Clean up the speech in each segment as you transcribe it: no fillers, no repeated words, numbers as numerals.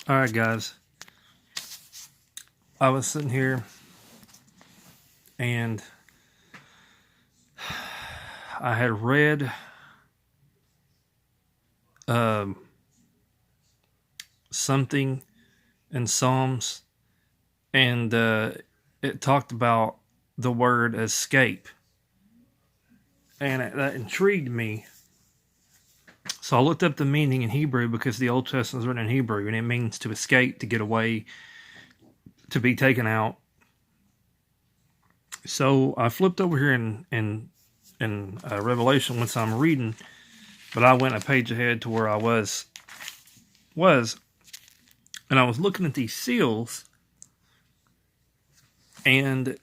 All right, guys. I was sitting here and I had read something in Psalms, and it talked about the word escape, and that intrigued me. So I looked up the meaning in Hebrew because the Old Testament is written in Hebrew, and it means to escape, to get away, to be taken out. So I flipped over here in Revelation once I'm reading, but I went a page ahead to where I was, and I was looking at these seals, and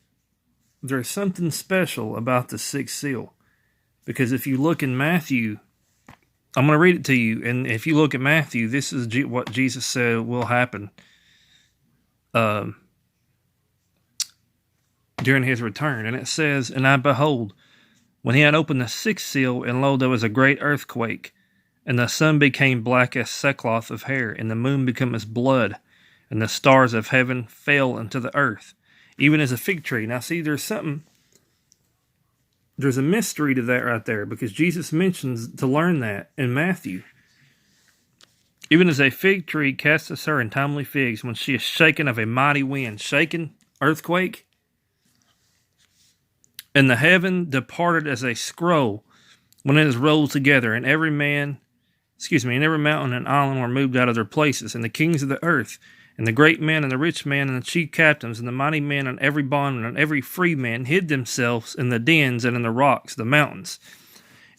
there's something special about the sixth seal, because if you look in Matthew, I'm going to read it to you, and if you look at Matthew, this is what Jesus said will happen during his return. And it says, "And I behold, when he had opened the sixth seal, and lo, there was a great earthquake, and the sun became black as sackcloth of hair, and the moon became as blood, and the stars of heaven fell into the earth, even as a fig tree." Now see, there's a mystery to that right there, because Jesus mentions to learn that in Matthew. Even as a fig tree casteth her untimely figs when she is shaken of a mighty wind. Shaken, earthquake. And the heaven departed as a scroll when it is rolled together, and every mountain and island were moved out of their places, and the kings of the earth, and the great men, and the rich men, and the chief captains, and the mighty men, and every bondman, and every free man hid themselves in the dens and in the rocks, the mountains,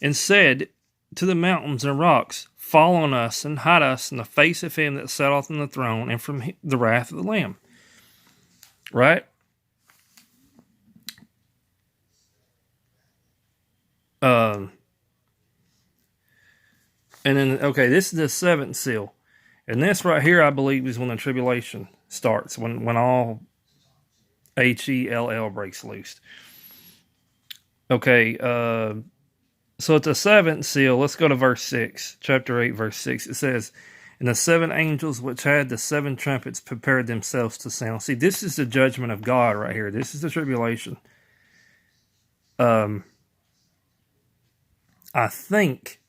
and said to the mountains and rocks, "Fall on us, and hide us in the face of him that sitteth on the throne, and from the wrath of the Lamb." Right? And then, okay, this is the seventh seal. And this right here, I believe, is when the tribulation starts, when all Hell breaks loose. Okay, so it's the seventh seal. Let's go to verse 6, chapter 8, verse 6. It says, "And the seven angels which had the seven trumpets prepared themselves to sound." See, this is the judgment of God right here. This is the tribulation. I think,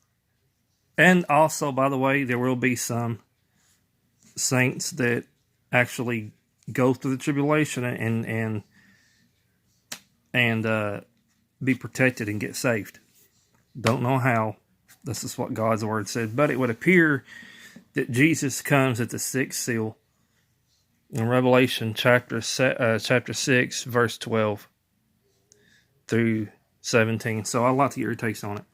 and also, by the way, there will be some saints that actually go through the tribulation and be protected and get saved. Don't know how. This is what God's word said. But it would appear that Jesus comes at the sixth seal in Revelation chapter 6, verse 12 through 17. So I'd like to get your takes on it.